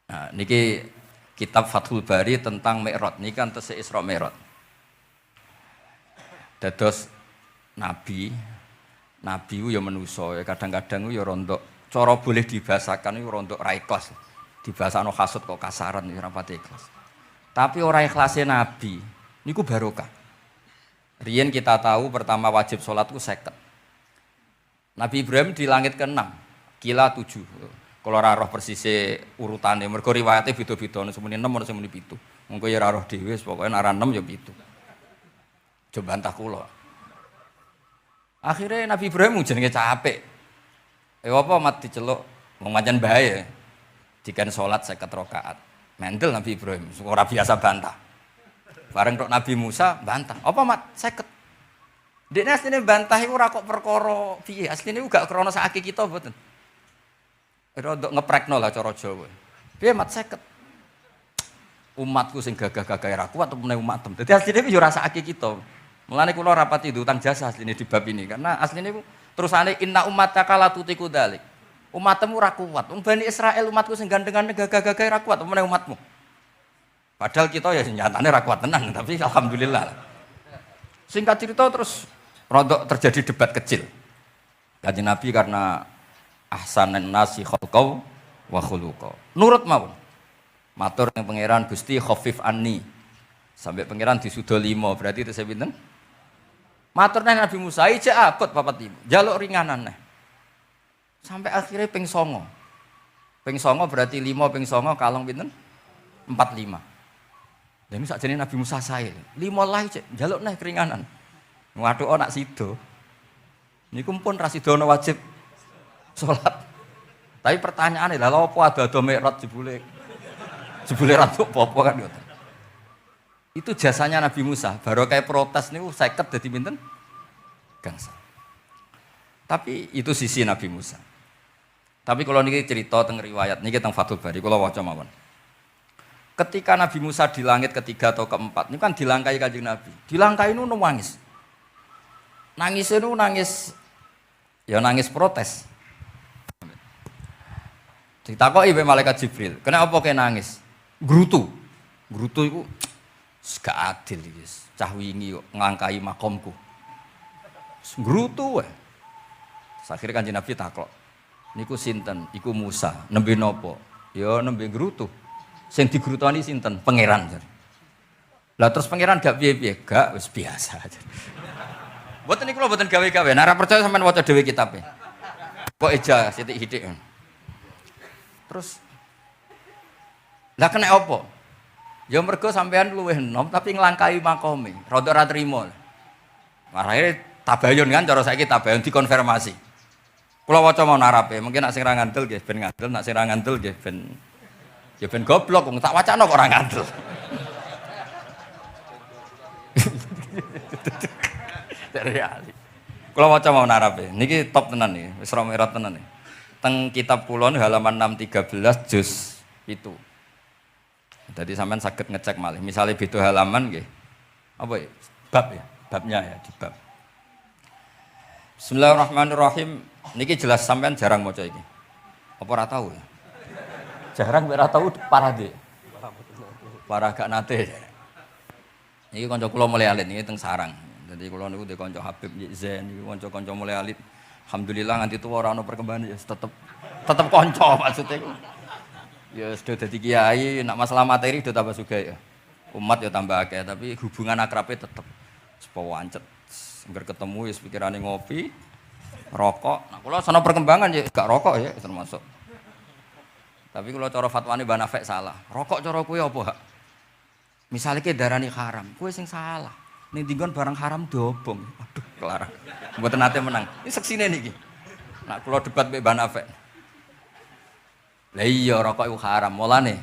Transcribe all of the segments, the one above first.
Nah, niki kitab Fathul Bari tentang Mi'raj. Niki kan tesih Isra Mi'raj. Dados nabi ku ya manusa, kadang-kadang ya rondok cara boleh dibahasakan ya rondok ra ikhlas. Dibahasano hasud kok kasaran ya ora pati ikhlas. Tapi ora ikhlase nabi niku barokah. Riyen kita tahu pertama wajib salat ku 50. Nabi Ibrahim di langit ke-6, kila 7. Kalau ora roh persise urutane, mergo riwayate beda-beda, ana semene 6 ana semene 7. Mengko ya ora roh dhewe, pokoke nek ora 6 ya 7. Coba bantah kula. Akhirnya Nabi Ibrahim jenenge capek. Apa mat diceluk wong pancen bae. Dikan salat 50 rakaat. Mendel Nabi Ibrahim, ora biasa bantah. Bareng tok Nabi Musa bantah. Apa mat 50? Dekne asline bantah iku ora kok perkara piye, asline iku gak krana sakake kita mboten. Rodok ngeprekno lah cara Jawa. Piye mat 50? Umatku sing gagah-gagah ra kuat apa meneh umat tem. Dadi asline iku yo rasake kita. Mulane kula rapati utang jasa asline di bab ini karena asline iku terusane inna ummataka la tutiku dzalik. Umatmu ora kuat. Wong Bani Israil umatku sing gandengan gagah-gagah ra kuat apa meneh umatmu. Padahal kita ya nyatane ra kuat tenan, tapi alhamdulillah. Singkat cerita terus rodok terjadi debat kecil. Kanjeng Nabi karena ahsanan nasi khalqau wa khuluqa. Nurut mawon. Matur ning pangeran Gusti khafif anni. Sampai pangeran disudo 5, berarti itu saya pinten? Matur nang Nabi Musa ijek abot 45. Jaluk ringanan neh. Sampai akhirnya ping 9. Ping 9 berarti 5 ping 9 kalong pinten? 45. Lah ini sakjane Nabi Musa sae. 5 lah ijek jaluk neh keringanan. Waduh nak sido. Niku pun ra sido wajib salat. Tapi pertanyaane lha apa ada Mi'raj jebule? Jebule ra apa-apa kan ngoten. Itu jasanya Nabi Musa. Baru kayak protes niku 50 dadi pinten? Gangsal. Tapi itu sisi Nabi Musa. Tapi kalau niki cerita teng riwayat niki teng Fathul Bari kula waca mawon. Ketika Nabi Musa di langit ketiga atau keempat, ini kan dilangkai Kanjeng Nabi. Dilangkai itu nangis. Nangis itu nangis, ya nangis protes. Ditakoki mbek malaikat Jibril, kenapa kok nangis? Grutu itu gak adil iki. Cah wingi kok nglangkai makomku. Grutu wae. Akhire Kanjeng Nabi takok, niku sinten? Iku Musa. Nembe napa? Ya nembe grutu. Sing digrutoni sinten? Pangeran. Lah terus pangeran gak piye-piye? Gak, wis biasa aja. Mboten niku lho mboten gawe-gawe. Nek ora percaya sampean waca dhewe kitabe. Kok eja sithik-sithik. Terus lah kena apa? Ya mergo sampean luwih enom tapi nglangkai makome. Rada ora trimo. Marane tabayun kan cara saiki tabayun dikonfirmasi. Kula waca mau narape, mungkin nek sing ra ngandel nggih ben ngandel, nek sing ra ngandel nggih ben ya ben goblok wong tak wacana kok ora ngandel. Reali. Kula waca mau narape. Niki top tenan nih, wis Isra Mi'raj tenan nih. Teng kitab kula halaman 613 juz itu. Jadi sampean saged ngecek malih. Misale beda halaman nggih. Apa ya? Bab ya, babnya ya di bab. Bismillahirrahmanirrahim. Niki jelas sampean jarang maca iki. Apa ora tahu ya? Jarang ora tahu parah deh. Parah gak nate. Niki kanca kula mulai alit niki teng sarang. Jadi kula niku dhe kanca Habib Zain niku kanca-kanca mulai alit. Alhamdulillah nganti tuwa ora ono perkembangan ya tetep kanca maksudnya iku. Ya sudah dadi kiai, nak masalah materi sudah tambah sugih ya. Umat ya tambah akeh, tapi hubungan akrabe tetep sepo wancet. Engger ketemu ya pikirane ngopi, rokok. Nah kula sono perkembangan ya gak rokok ya termasuk. Tapi kalau cara fatwane Mbah Nafek salah. Rokok cara kowe apa, Hak? Misale ke darani haram, kowe sing salah. Ning dinggon barang haram dobong. Aduh, kelarang. Mboten nate menang. Ini seksine niki. Nak kula debat mbek Mbah Nafek. Lah iya rokok iku haram, mulane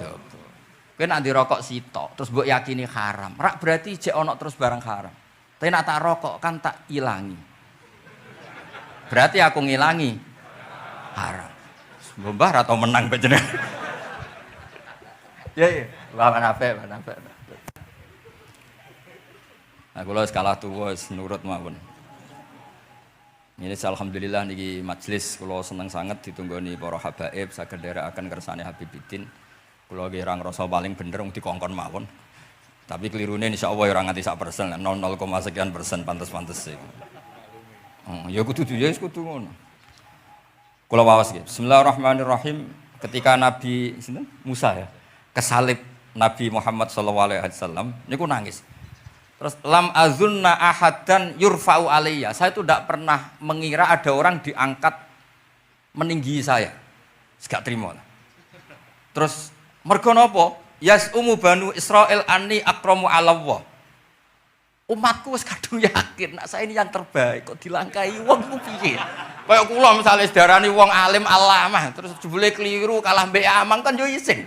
dobong. Kowe nak dirokok sitok, terus mbok yakini haram. Rak berarti jek ana terus barang haram. Tapi nak tak rokok kan tak ilangi. Berarti aku ngilangi haram. Mbah atau menang panjenengan. Ya, Mbah Nafek. Nah, kula wis kalah tuwa wis nurut mawon. Ini alhamdulillah niki majelis kula seneng sanget ditunggoni para habaib saged nderekaken kersane Habibiddin. Kula nggih ra ngrasa paling bener wong dikongkon mawon. Tapi kelirune insyaallah ora nganti 1%, 0,0 sekian persen pantes-pantes iku. Ya kudu ya wis kudu ngono. Kula waos nggih. Bismillahirrahmanirrahim. Ketika Nabi sinten? Musa ya, kesalib Nabi Muhammad sallallahu alaihi wasallam niku nangis. Terus lam azunna ahadan yurfa'u alayya. Saya itu tidak pernah mengira ada orang diangkat meninggi saya. Gak terima. Terus mergo napa? Yasumu banu Israil anni akramu 'ala Allah. Umatku wis kadung yakin nek saya ini yang terbaik kok dilangkai wong ku piye? Kaya kula misale sedarani wong alim alamah terus jebule keliru kalah mbek amang kan yo isin.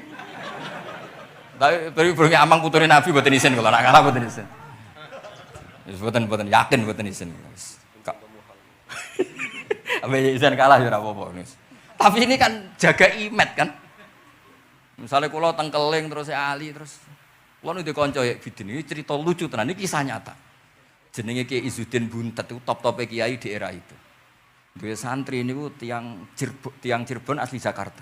Tapi beri amang putune Nabi mboten isin kula nek kalah mboten isin. Boten yakin boten isin. Abe isin kalah ya ora apa-apa. Tapi ini kan jaga imet kan. Misalnya kula teng Keling terus Ali terus kula nu dikonco ya bidin ini cerita lucu tenan iki kisah nyata. Jenenge Kiai Izzuddin Buntet itu top-tope kiai di era itu. Duwe santri niku tiang Cirebon asli Jakarta.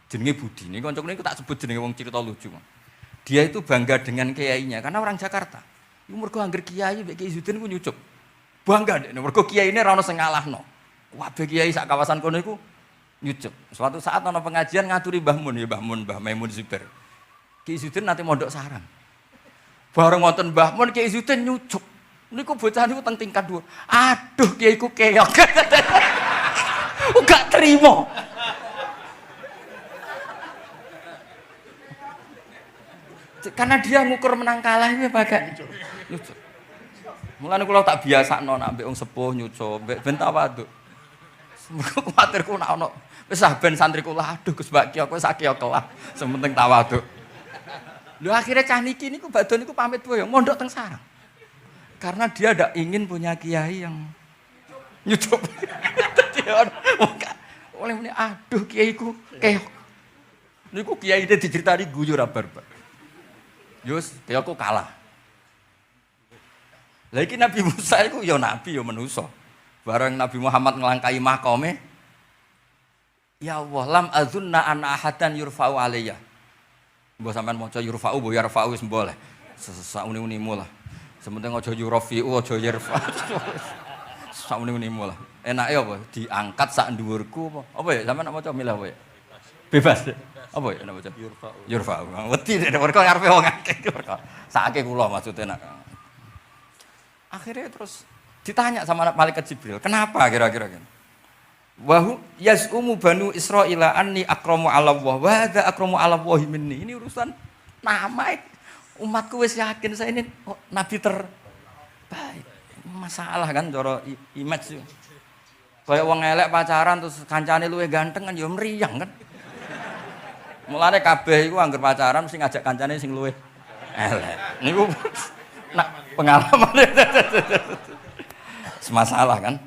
Jenenge Budi. Niku kanca niku tak sebut jenenge wong cerita lucu. Dia itu bangga dengan kiainya karena orang Jakarta. Iku mergo anggere kiai mbek Kiai Izzuddin ku nyucuk. Bangga nek mergo kiyaine ra ono sing ngalahno. Kabeh kiai sak kawasan kono iku nyucuk. Suatu saat ana pengajian ngaturi Mbah Mun ya Mbah Maimun Zubair. Kiai Izzuddin nate mondok sarang. Bareng wonten Mbah Mun Kiai Izzuddin nyucuk. Niku bocah niku teng tingkat 2. Aduh kiai ku keok. Gak terima. Karena dia ngukur menang kalah iki pakai nyucuk. Mulane kula tak biasakno nek ambek wong sepuh nyucuk, mbek ben tawaduk. Semoga kuwatirku nek ana wis ben santriku lah aduh Gus Bakio kowe sak kiok kelah, sementing tawaduk. Lho akhirnya cah niki niku badhe niku pamit boyong mondok teng sarang. Karena dia ndak ingin punya kiai yang nyucuk. Oleh meneh aduh kiaiku keok. Niku kiai iki diceritani guyu ra barbar. Yus, aku kalah. Lagi Nabi Musa itu ya nabi ya manusa. Bareng Nabi Muhammad ngelangkai makome. Ya Allah, lam azunna anna ahadan yurfa'u alayya. Mbok sampean maca yurfa'u, mbok yarfa'u wis boleh. Sauni-unimu lah. Sementing aja yurafi'u, aja yarfa'. Sauni-unimu lah. Enake apa? Diangkat sak dhuwurku apa? Apa ya sampean nak maca milah apa ya? Bebas. Apa ya nama macam Yurfa'u. Wedi nek mergo ngarepe wong akeh mergo. Sakake kula maksude nak. Akhirnya terus ditanya sama malaikat Jibril, "Kenapa kira-kira gitu?" Wa yaz'umu banu Israila anni akramu 'ala Allah wa hadza akramu 'ala Allah minni. Ini urusan nama umatku wis yakin saya ini nabi terbaik. Masalah kan cara image. Kayak wong elek pacaran terus kancane luwih ganteng kan ya mriyang kan. Mulane kabeh iku anggere pacaran mesti ngajak kancane sing luwih elek. Niku nak pengalaman. Semasalah kan.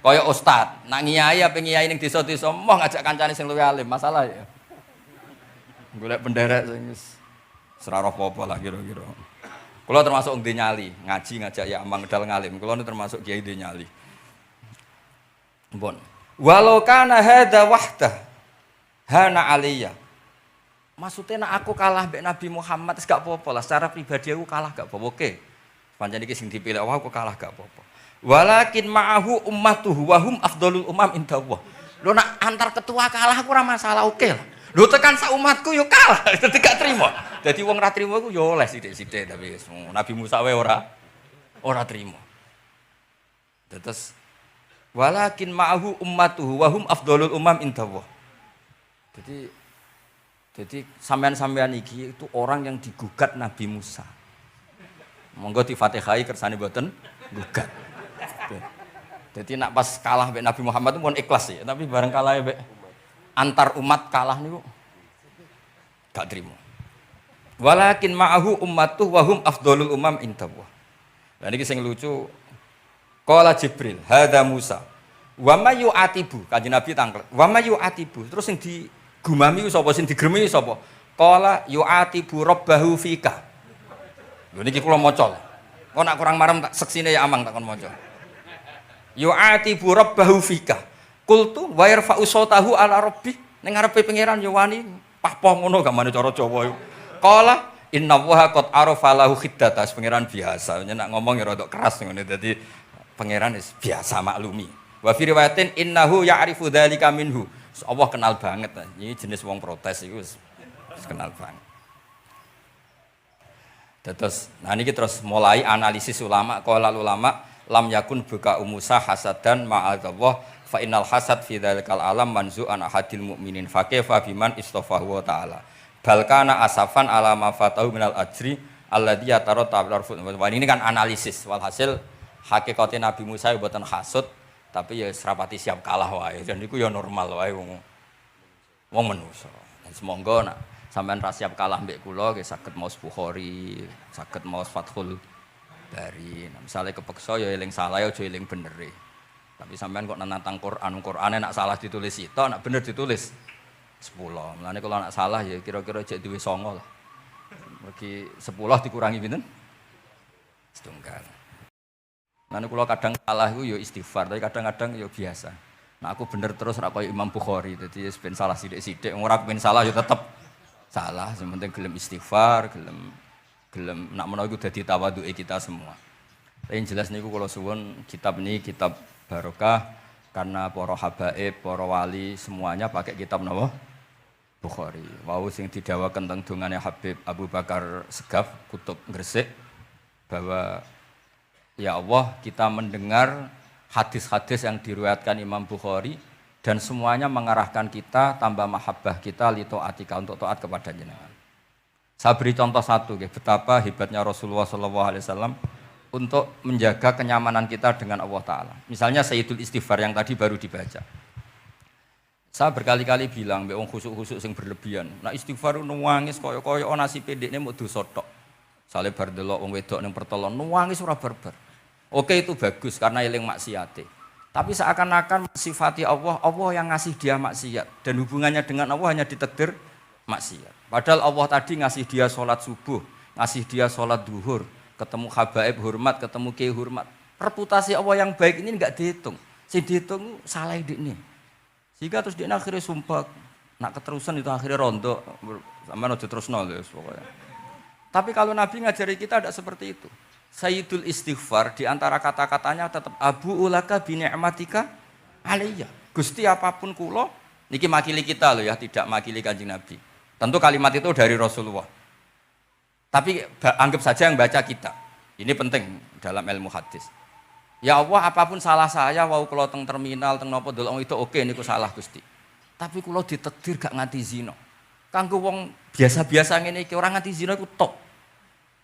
Kaya ustaz, nak ngiyai apa ngiyai ning desa-desa moh ngajak kancane sing luwih alim, masalah ya. Golek penderek sing wis ora apa-apa lah kira-kira. Kula termasuk wong nyali, ngaji ngajak ya amang medal ngalim. Kula niku termasuk kiai nyali. Mpun. Walau kana hadza wahdah hana aliyya. Maksudnya nak aku kalah mbek Nabi Muhammad wis gak apa-apa lah, secara pribadi aku kalah gak apa-apa. Oke. Pancen iki sing dipilih aku kalah gak apa-apa. Walakin ma'ahu ummatuhu wa hum afdhalul umam indallah. Lho nak antar ketua kalah aku ora masalah, oke lah. Lho tekan sak umatku yo kalah, dadi gak trimo. Dadi wong ra trimo iku yo oleh sithik-sithik tapi Nabi Musa wae ora trimo. Terus walakin ma'ahu ummatuhu wa hum afdhalul umam indallah. Jadi sampean-sampean iki itu orang yang digugat Nabi Musa. Monggo di Fatihai kersane mboten gugat. Jadi nak pas kalah mbek Nabi Muhammad itu pun ikhlas ya, tapi bareng kalah mbek antar umat kalah niku gak trimo. Walakin ma'ahu ummatuh wa hum afdhalul umam indallah. Lah niki sing lucu. Qala Jibril, hadza Musa. Wa may yu'atibu, Kanjeng Nabi tangkel. Wa may yu'atibu. Terus sing digumami sapa sing digremi sapa? Qala yu'atibu rabbahu fika. Lho niki kula maca. Kok nak kurang marem tak seksine ya amang tak kon maca. yu'atibu rabbahu fika. Qultu wa yarfa'u sautahu ala rabbi. Ning ngarepe pangeran yo wani pahpoh ngono gamane cara Jawa yo. Qala inna waha qad arafa lahu khiddatas. Pangeran biasa, nek ngomong ya rada keras ngene. Dadi pangeran biasa maklumi. Wa fi riwayatin innahu ya'rifu dzalika minhu. Allah kenal banget. Ini jenis wong protes iku wis kenal banget. Terus, nah ini terus mulai analisis ulama. Qala ulama lam yakun buka umusa hasadan ma'adzallah fa innal hasad fi dzalikal alam manzu'an ahadil mu'minin fa kaifa biman istafahu wa ta'ala bal kana asafan ala ma fatahu minal ajri alladzi yatarattab larfut. Ini kan analisis walhasil hakikate Nabi Musa mboten hasud tapi ya serapati siap kalah wae dan niku ya normal wae wong menungso. Semoga nak sampean ra siap kalah mbek kula nggih saged maos Bukhari, saged maos Fathul Bari. Nah, misale kepeksa ya eling salah ya aja eling bener. Tapi sampean kok nantang Qur'ane nak salah ditulis itu, nak bener ditulis 10. Mulane kalau nak salah ya kira-kira jek duwe 9 lah. Mergi 10 dikurangi pinten? Setunggal. Mulane kula kadang salah iku ya istighfar, tapi kadang-kadang ya biasa. Nah aku bener terus ra koyo Imam Bukhari, dadi ben salah sithik-sithik, ora ben salah ya tetep salah, yang penting gelem istighfar, gelem nak menawa iku dadi tawadhuke kita semua. Tapi yang jelas niku kula suwun kitab ini kitab barokah karena para habaib, para wali semuanya pakai kitab napa? Bukhari. Wau sing didhawaken teng dongane Habib Abu Bakar Segaf Kutub Gresik bahwa ya Allah kita mendengar hadis-hadis yang diriwayatkan Imam Bukhari dan semuanya mengarahkan kita tambah mahabbah kita li taatika untuk taat kepada jenengan. Saya beri contoh satu betapa hebatnya Rasulullah SAW untuk menjaga kenyamanan kita dengan Allah Ta'ala. Misalnya Sayyidul Istighfar yang tadi baru dibaca. Saya berkali-kali bilang mbek wong khusuk-khusuk sing berlebihan. Nah istighfar nuwangis kaya-kaya nasibe dekne mung dosa tok. Sale bar delok wong wedok ning pertolon nuwangis ora barbar. Oke itu bagus karena eling maksiate. Tapi seakan-akan sifati Allah, Allah yang ngasih dia maksiat dan hubungannya dengan Allah hanya ditakdir maksiat. Padahal Allah tadi ngasih dia sholat subuh, ngasih dia sholat duhur, ketemu habaib hormat, ketemu kiai hormat. Reputasi Allah yang baik ini enggak dihitung. Si dihitung salah ini. Sehingga terus dia akhirnya sumpah, nak keterusan itu akhirnya rondo, sama aja terus nol pokoknya. Tapi kalau Nabi ngajari kita tidak seperti itu. Sayyidul Istighfar di antara kata-katanya tetap Abu ulaka bi ni'matika alayya. Gusti apapun kula niki makili kita loh ya, tidak makili Kanjeng Nabi. Tentu kalimat itu dari Rasulullah. Tapi anggap saja yang baca kita. Ini penting dalam ilmu hadis. Ya Allah apapun salah saya wau kula teng terminal teng napa delok itu oke niku salah Gusti. Tapi kula ditakdir gak nganti zina. Kanggo wong biasa-biasa ngene iki ora nganti zina iku top.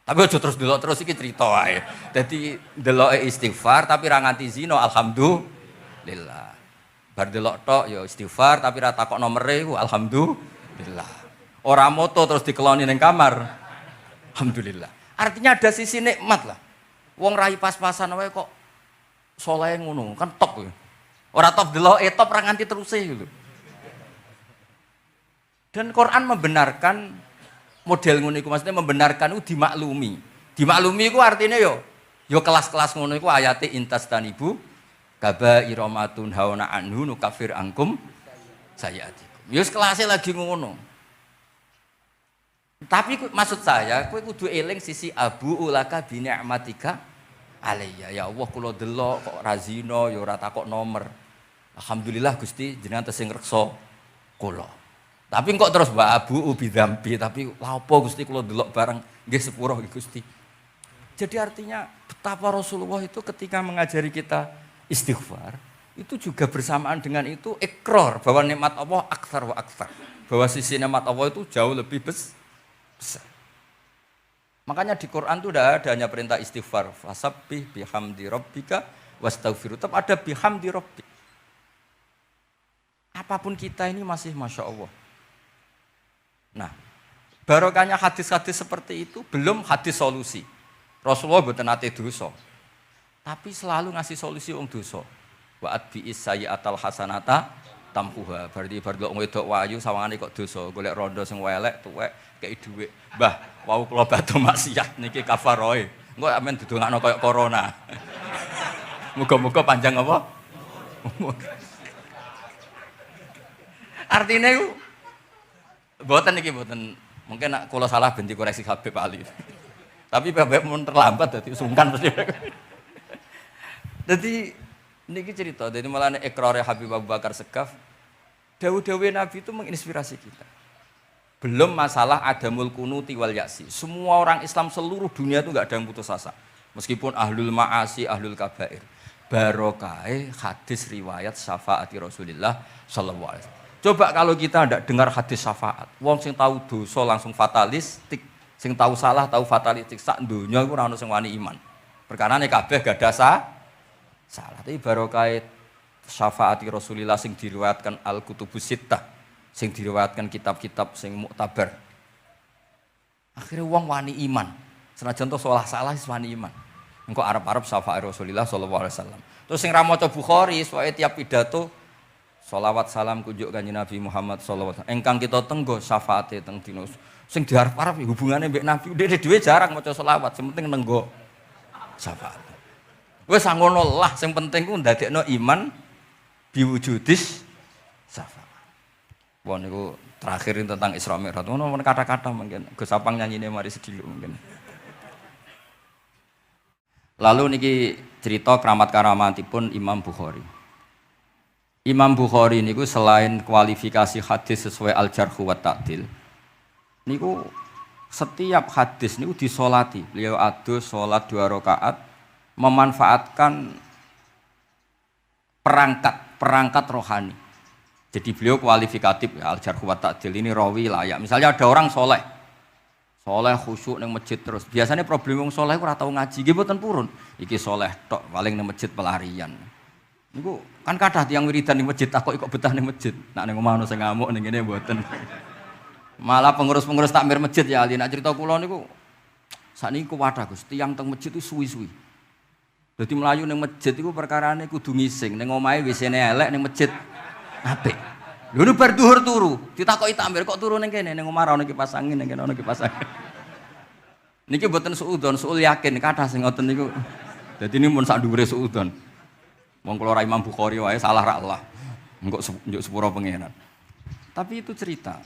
Tapi aja terus delok terus iki cerita wae. Dadi deloke istighfar tapi ra nganti zina alhamdulillah. Bar delok tok ya istighfar tapi ra takok nomere iku alhamdulillah. Ora moto terus dikeloni ning kamar. Alhamdulillah. Artinya ada sisi nikmat lah. Wong rai pas-pasan wae kok saleh ngono, kan top kuwi. Ora top deloke top ra nganti teruse gitu. Dan Quran membenarkan model ngono iku, maksudnya membenarkan itu dimaklumi. Dimaklumi iku artinya yo kelas-kelas ngono iku ayate intastanibu kabaira matun hauna anhu nukafir angkum sayatikum. Yo kelasé lagi ngono. Tapi maksud saya kowe kudu eling sisi abu ulaka bi ni'matika alayya. Ya Allah kula delok kok ra zina ya ora takok nomor. Alhamdulillah Gusti jenengan tesih ngreksa kula. Tapi kok terus mbak abu ubi dampi, tapi lapo Gusti kula delok bareng nggih sepuro Gusti. Jadi artinya betapa Rasulullah itu ketika mengajari kita istighfar, itu juga bersamaan dengan itu ikrar bahwa nikmat Allah aktsar wa aktsar. Bahwa sisi nikmat Allah itu jauh lebih besar. Makanya di Quran itu tidak ada hanya perintah istighfar, fasabbih bihamdi rabbika wastaghfiru. Tetap ada bihamdi rabbik. Apapun kita ini masih Masya Allah. Nah, barokahnya hadis-hadis seperti itu belum hadis solusi. Rasulullah mboten nate dosa. Tapi selalu ngasih solusi wong dosa. Wa atbi'is sayyi'atal hasanata tamhuha. Berarti bar delok wedok wayu sawangane kok dosa, golek rondo sing welek tuwek kei dhuwit. Mbah, wau kula batu maksiat niki kafaroe. Engko amen didongakno koyo corona. Muga-muga panjang apa? Umur. Artinya itu mboten iki mboten mungkin nak kula salah ben dikoreksi Habib Ali. Tapi Habib mun terlambat dadi sungkan mesti. Dadi niki cerita dadi malah ikrare Habib Abu Bakar Segaf dawuh-dawuh Nabi itu menginspirasi kita. Belum masalah adamul kunuti wal ya'si. Semua orang Islam seluruh dunia itu enggak ada yang putus asa. Meskipun ahlul ma'asi, ahlul kabair. Barokai hadis riwayat syafaati Rasulullah sallallahu alaihi wasallam. Coba kalau kita tidak dengar hadis syafaat, wong sing tahu dosa langsung fatalistik, sing tahu salah tahu fatalistik, sak donya iku ora ono sing wani iman. Perkarane kabeh gak ada salah. Tapi barokah syafaati Rasulullah sing diriwayatkan Al-Kutubus Sittah, sing diriwayatkan kitab-kitab sing muktabar. Akhirnya wong wani iman. Senajan to salah wis wani iman. Engko arep-arep syafaat Rasulullah sallallahu alaihi wasallam. Terus sing ra maca Bukhari, soalnya tiap pidato sholawat salam kunjuk kanjeng Nabi Muhammad sallallahu alaihi wasallam. Engkang kita tenggo syafaate teng dina sing diarep-arep hubungane mbek Nabi. Dhewe jarang maca sholawat, sing penting nenggo syafaat. Wis ngono lah, sing penting ku ndadekno iman biwujudis syafaat. Wah niku terakhir tentang Isra Mi'raj. Ngono kata-kata mungkin Gus Apang nyanyine mari sediluk mungkin. Lalu niki cerita keramat-keramatipun Imam Bukhari. Imam Bukhari niku selain kualifikasi hadis sesuai al-jarhu wa ta'dil, niku setiap hadis niku disolati. Beliau adus sholat 2 rakaat, memanfaatkan perangkat rohani. Jadi beliau kualifikatif ya, al-jarhu wa ta'dil ini rawi layak. Misalnya ada orang soleh khusyuk nang masjid terus. Biasanya problem wong soleh ora tau ngaji, nggih mboten purun. Iki soleh tok paling nang masjid pelarian. Niku kan kathah tiyang wiridan ning masjid takok kok betah ning masjid. Nak ning omah ono sing ngamuk ning kene mboten. Malah pengurus-pengurus takmir masjid ya ali nak cerita kula niku sakniki kuwathah Gus, tiyang teng masjid itu suwi-suwi. Dadi mlayu ning masjid iku perkarane kudu ngising, ning omahe WC-ne elek ning masjid apik. Lho nu bar dhuwur turu, ditakoki takmir kok turu ning kene ning omah ora ono kipas angin, ning kene ono kipas angin. Niki mboten suudzon, suul yakin kathah sing ngoten niku. Dadi ini mun sak dhuwure suudzon. Wong kula ora Imam Bukhari wae salah ra Allah. Engko njuk sepuro pengenan. Tapi itu cerita.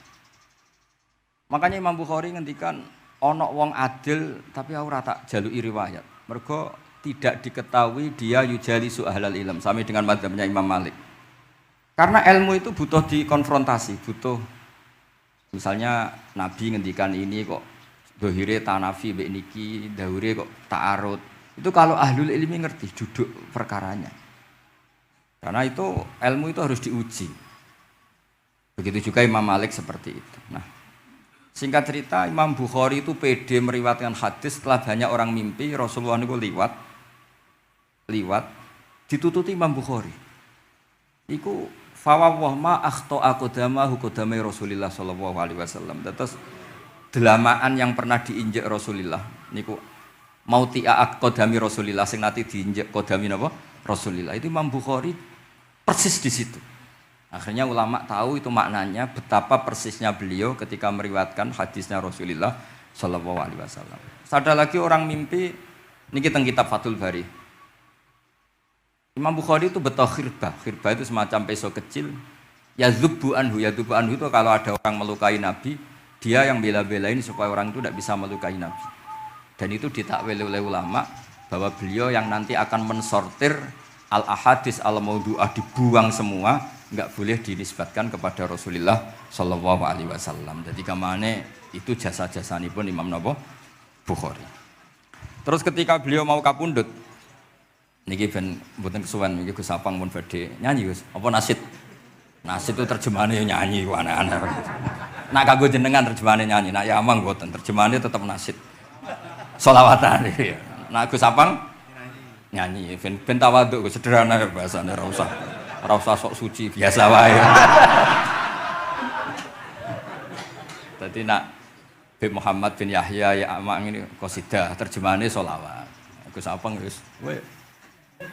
Makanya Imam Bukhari ngendikan ana wong adil tapi ora tak jaluki riwayat. Mergo tidak diketahui dia yujalisu ahlal ilm sami dengan madzhabnya Imam Malik. Karena ilmu itu butuh dikonfrontasi, butuh misalnya Nabi ngendikan ini kok dohire tanafi mbek niki, dahure kok ta'arud. Itu kalau ahlul ilmi ngerti duduk perkaranya. Karena itu ilmu itu harus diuji. Begitu juga Imam Malik seperti itu. Nah, singkat cerita Imam Bukhari itu pede meriwayatkan hadis setelah banyak orang mimpi Rasulullah itu liwat ditututi Imam Bukhari. Iku fawwah ma akhta'a qadamahu qadamai Rasulillah sallallahu alaihi wasallam. Terus delamaan yang pernah diinjek Rasulullah niku mauti'a aqdami Rasulillah sing nate diinjek qadami napa Rasulillah. Itu Imam Bukhari persis di situ. Akhirnya ulama tahu itu maknanya betapa persisnya beliau ketika meriwayatkan hadisnya Rasulullah sallallahu alaihi wasallam. Ada lagi orang mimpi niki teng kitab Fathul Bari. Imam Bukhari itu betul khirbah itu semacam peso kecil. Yadzubu anhu itu kalau ada orang melukai Nabi, dia yang bela-belain supaya orang itu tidak bisa melukai Nabi. Dan itu ditakwil oleh ulama bahwa beliau yang nanti akan mensortir al-ahadis al-maudu'ah, dibuang semua, enggak boleh dinisbatkan kepada Rasulullah sallallahu alaihi wasallam. Jadi kamane itu jasa-jasanipun Imam Bukhari. Terus ketika beliau mau kapundhut niki ben mboten kesuwen niki Gus Sapang pun badhe nyanyi Gus. Apa nasid? Nasid itu terjemahannya nyanyi aneh-aneh. Nak kanggo jenengan terjemahannya nyanyi, nak ya amang mboten terjemahannya tetap nasid. Sholawatan iki. Nak Gus Sapang nyanyi ben tawaduk sederhana bahasane ora usah sok suci biasa wae. Dadi nak Habib Muhammad bin Yahya ya amang ini qasidah terjemahannya sholawat. Gus Sapang wis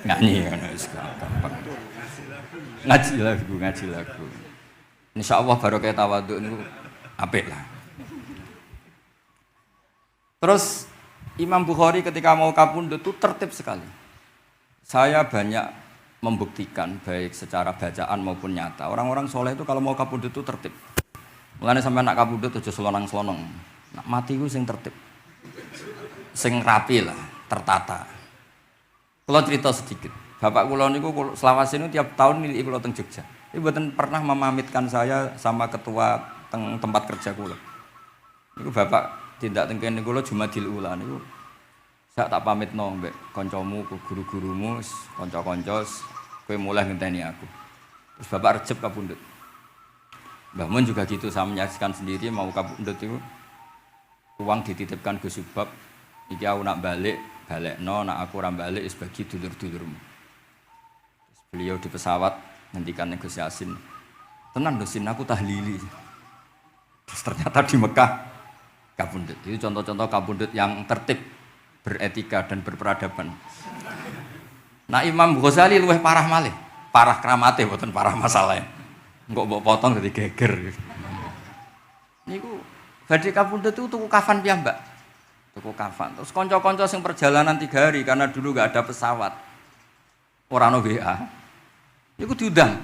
nyanyi kan gampang. Ngaji lagu. Insyaallah barokah tawaduk niku apik lah. Terus Imam Bukhari ketika mau kapundhut itu tertib sekali. Saya banyak membuktikan baik secara bacaan maupun nyata. Orang-orang soleh itu kalau mau kapundhut itu tertib. Mulane sampai nak kapundhut aja selonang-selonong. Nak mati ku sing tertib. Sing rapi lah, tertata. Kalau cerita sedikit. Bapak kula niku selawase niku tiap tahun nilai kula teng Jogja. Ibu mboten pernah memamitkan saya sama ketua tempat kerja kula. Niku bapak tindak teng kene kula Jumadil Ula niku sak tak pamitno mbek kancamu, guru-gurumu, kanca-kanca kowe mulai ngenteni aku. Terus bapak Recep kapundhut. Mbah Mun juga gitu, saya menyaksikan sendiri mau kapundhut itu uang dititipkan Gus Subab. Iki aku nak balekno, nak aku ora balik wis bagi dulur-dulurmu. Terus beliau di pesawat ngendikan Gus Yasin, "Tenan lho Sin, aku tahlili." Terus ternyata di Mekah kapundhut. Itu contoh-contoh kapundhut yang tertib, beretika dan berperadaban. Nah Imam Ghazali luwih parah malih, parah kramate mboten parah masalahnya. Engko mbok potong dadi geger. Niku badhe kapundhut itu tuku kafan piyambak. Tuku kafan. Terus kanca-kanca sing perjalanan 3 hari karena dulu enggak ada pesawat. Ora ono WA. Niku diundang.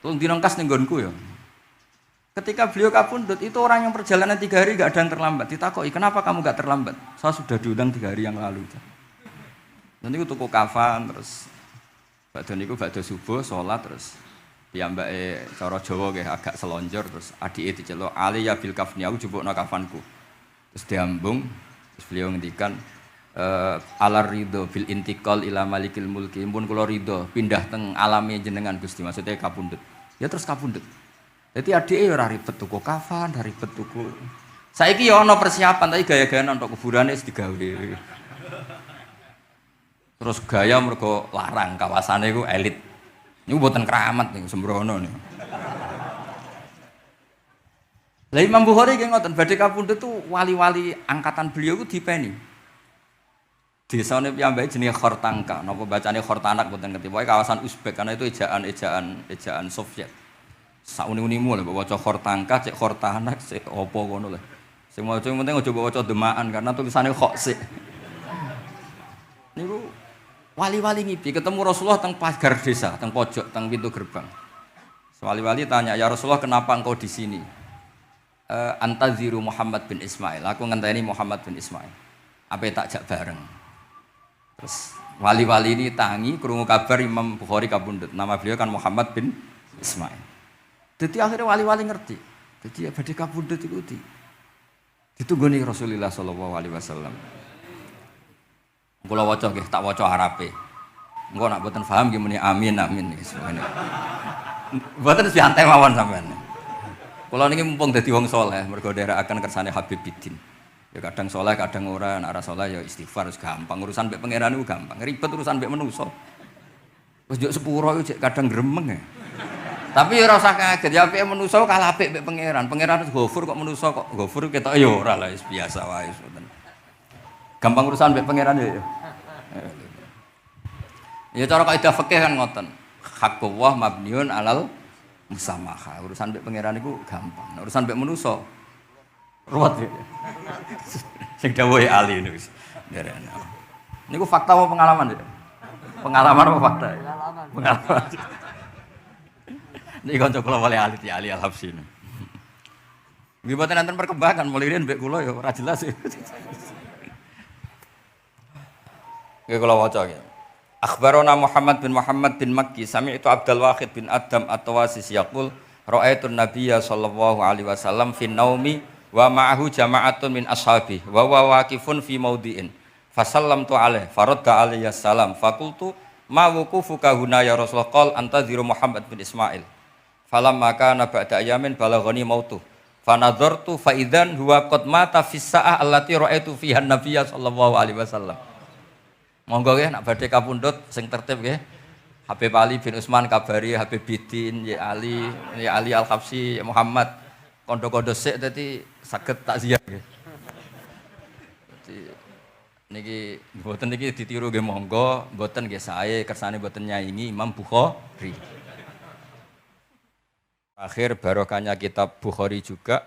Tolong dinongkas ning nggonku ya. Ketika beliau kapundhut itu orang yang perjalanan 3 hari enggak ada yang terlambat. Ditakoki, "Kenapa kamu enggak terlambat?" "Saya sudah diundang 3 hari yang lalu." Dan niku tuku kafan terus badhe niku badhe subuh salat terus piyambake cara Jawa nggih agak selonjor terus adike diceluk, "Ali ya bil kafni, aku jupukno kafanku." Terus diambung terus beliau ngendikan alar ridho bil intiqal ila malikil mulki, pun kula ridho pindah teng alame jenengan Gusti, maksudnya kapundhut. Ya terus kapundhut. Jadi adike ora ribet tuku kafan, ora ribet tuku. Saiki ya ana persiapan tapi gaya-gayaan untuk kuburane wis digawe. Terus gaya mergo larang kawasane iku elit. Niku mboten keramat niku sembrono niku. Lah Imam Bukhari nggih ngoten, badhe kapundhut tuh wali-wali angkatan beliau ku dipeni. Desane piyambake jenenge Khortangka, napa bacane Khortanak mboten ngerti. Pokoke kawasan Uzbek karena itu ejaan Soviet. Sauni-unimu lho waca Khortangka, cek Khortanak, cek apa ngono lho. Sing maca penting aja waca demaan karena tulisane kok sik. Niku wali-wali ngipi ketemu Rasulullah teng pagar desa, teng pojok, teng pintu gerbang. Wali-wali tanya, "Ya Rasulullah, kenapa engkau di sini?" "Antaziru Muhammad bin Ismail." Aku ngenteni Muhammad bin Ismail. Apa tak jak bareng. Terus wali-wali ini tangi krungu kabar Imam Bukhari kapundhut. Nama beliau kan Muhammad bin Ismail. Jadi akhirnya wali-wali ngerti. Jadi ya badhe kapundhut iku ditunggoni Rasulullah sallallahu alaihi wasallam. Kula waca nggih, tak waca Arabe. Engko nak mboten paham nggih muni amin amin nggih semene. Mboten santai mawon sampean. Kula niki mumpung dadi wong saleh mergo nderekaken kersane Habib Bidin. Ya kadang saleh, kadang ora, nek ora saleh ya istighfar wis gampang. Urusan mbek pangeran niku gampang. Ribet urusan mbek manusa. Wis njuk sepuro iku kadang gremeng ya. Tapi ora usah kaget, ya apike manusa kalah apik mbek pangeran. Pangeran Ghafur kok manusa kok Ghafur ketok ya ora lah wis biasa wae ngoten. Gampang urusan mbek pangeran ya. Ya cara kaidah fikih kan ngoten. Haqqullah mabniun alal musamaha. Urusan mbek pangeran iku gampang. Urusan mbek manusa ruwet ya. Sing dawuhe Ali niku wis nderene. Niku fakta apa pengalaman ya? Pengalaman apa fakta? Pengalaman. Niki kanca kula wali Ali di Ali Al-Habsyi. Nggih mboten enten perkembangan mulih riyen mbek kula ya ora jelas. Nggih kula waca nggih. Akhbarana Muhammad bin Makki sami'tu Abdul Wahid bin Adam At-Tawasis yaqul ra'aitu an-nabiyya sallallahu alaihi wasallam fi naumi wa ma'ahu jama'atun min ashabi wa huwa waqifun fi mawdi'in fasallamtu alaihi faradda alayya salam faqultu ma wuqufuka huna ya Rasulullah qala antaziru Muhammad bin Ismail falamma kana ba'da ayamin balaghani mautu fanadhartu fa idzan huwa qad mata fi sa'ah allati ra'aitu fiha an-nabiyya sallallahu alaihi wasallam. Monggo nggih nak badhe kapundhut sing tertib nggih. Habib Ali bin Utsman kabari Habib Bidin ya Ali Al-Habsyi ya Muhammad kondo-kondo sik dadi saged takziah nggih. Dadi niki mboten niki ditiru nggih monggo, mboten nggih sae kersane mboten nyaingi Imam Bukhari. Akhir barokahnya kitab Bukhari juga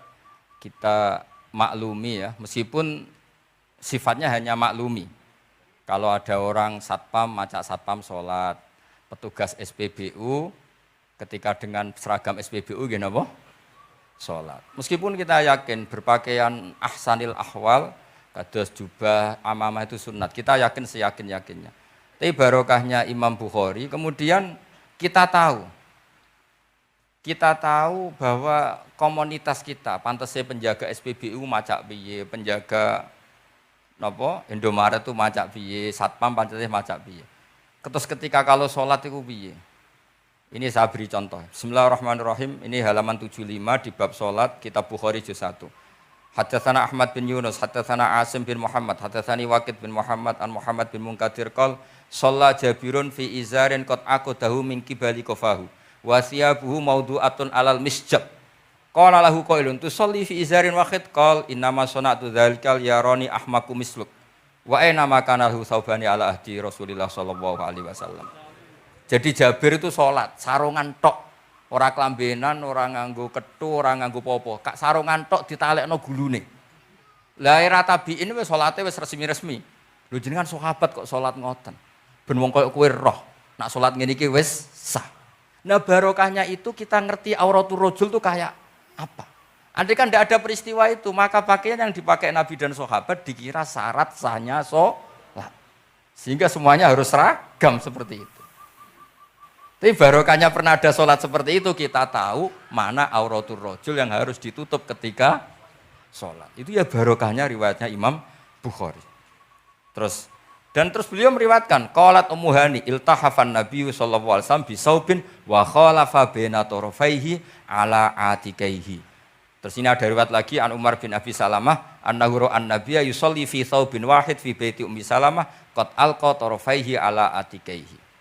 kita maklumi ya, meskipun sifatnya hanya maklumi. Kalau ada orang satpam, macak satpam sholat, petugas SPBU ketika dengan seragam SPBU gini apa? Sholat. Meskipun kita yakin berpakaian ahsanil ahwal, kados jubah, amamah itu sunat. Kita yakin seyakin-yakinnya. Tapi barokahnya Imam Bukhari, kemudian kita tahu bahwa komunitas kita, pantasnya penjaga SPBU macak piye, penjaga napa Indomaret itu macak piye, satpam pantasnya macak piye. Terus ketika kalau sholat itu piye? Ini saya beri contoh. Bismillahirrahmanirrahim. Ini halaman 75 di bab sholat kitab Bukhari juz 1. Haddatsana Ahmad bin Yunus, haddatsana Asim bin Muhammad, haddatsani Waqid bin Muhammad an Muhammad bin Munkadir qol shalla Jabirun fi izarin qad aqadahu min qibali qafahu wa thiyabuhu mawdu'atun alal misjab. Qala lahu qailun tusalli fi izarin wahid qal innama sana'tu dzalikal yarani ahmaku misluk. Wa aina ma kana lahu saubani ala ahdi Rasulillah sallallahu alaihi wasallam. Jadi Jabir itu sholat, sarungan tok, ora kelambenan, ora nganggo kethu, ora nganggo popo, kak sarungan tok ditalekno gulune. Lah era tabiin wis salate wis resmi-resmi. Lho jenengan sahabat kok sholat ngoten. Ben wong koyo kowe roh, nak sholat ngene iki wis sah. Nah barokahnya itu kita ngerti auratul rajul itu kayak apa. Andai kan tidak ada peristiwa itu, maka pakaian yang dipakai Nabi dan sahabat dikira syarat sahnya sholat. Sehingga semuanya harus seragam seperti itu. Tapi barokahnya pernah ada sholat seperti itu, kita tahu mana auratul rajul yang harus ditutup ketika sholat. Itu ya barokahnya riwayatnya Imam Bukhari. Terus beliau meriwayatkan, qalat Ummu Hani iltahafan Nabi sallallahu alaihi wasallam bisaubin wa khalafa baina tarafaihi ala atikaihi. Terus ini ada riwayat lagi an Umar bin Abi Salamah annahu ra'a an-nabiyya yusalli fi thawbin wahid fi baiti Ummi Salamah qad alqa tarafaihi ala atikaihi.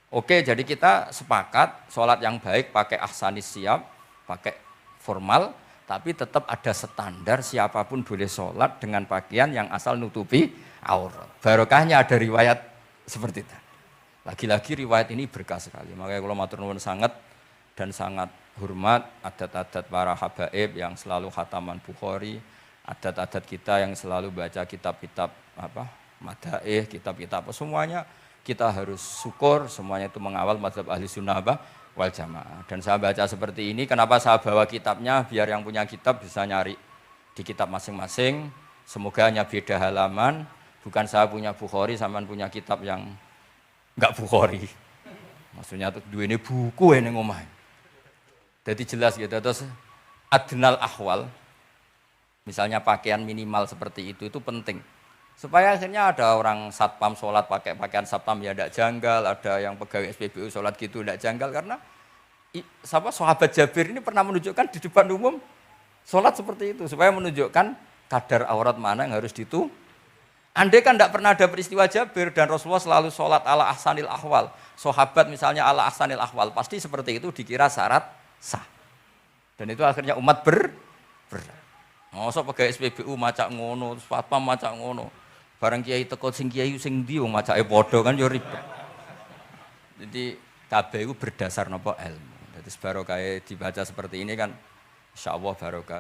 Oke, jadi kita sepakat sholat yang baik pakai ahsanis siap, pakai formal, tapi tetap ada standar siapapun boleh sholat dengan pakaian yang asal nutupi aurat. Barokahnya ada riwayat seperti itu. Lagi-lagi riwayat ini berkah sekali. Makanya kalau matur nuwun sangat dan sangat hormat adat-adat para habaib yang selalu khataman Bukhari, adat-adat kita yang selalu baca kitab-kitab madaih, kitab-kitab semuanya. Kita harus syukur semuanya itu mengawal mazhab ahli sunnah wal jamaah. Dan saya baca seperti ini, kenapa saya bawa kitabnya, biar yang punya kitab bisa nyari di kitab masing-masing. Semoga hanya beda halaman, bukan saya punya Bukhari, sampean punya kitab yang enggak Bukhari. Maksudnya tuh dua ini buku ini ngomong. Jadi jelas gitu, terus adnal ahwal, misalnya pakaian minimal seperti itu penting. Supaya akhirnya ada orang satpam sholat pakai pakaian satpam ya tidak janggal, ada yang pegawai SPBU sholat gitu tidak janggal, karena sahabat Jabir ini pernah menunjukkan di depan umum sholat seperti itu, supaya menunjukkan kadar aurat mana yang harus ditu. Andai kan tidak pernah ada peristiwa Jabir dan Rasulullah selalu sholat ala ahsanil ahwal, sahabat misalnya ala ahsanil ahwal, pasti seperti itu dikira syarat sah. Dan itu akhirnya umat Mosok pegawai SPBU macak ngono, satpam macak ngono. Barang kiai teko sing kiai sing ndi wong macake padha kan yo ribet. Jadi kabeh iku berdasar napa ilmu. Dadi barokah dibaca seperti ini kan insyaallah barokah.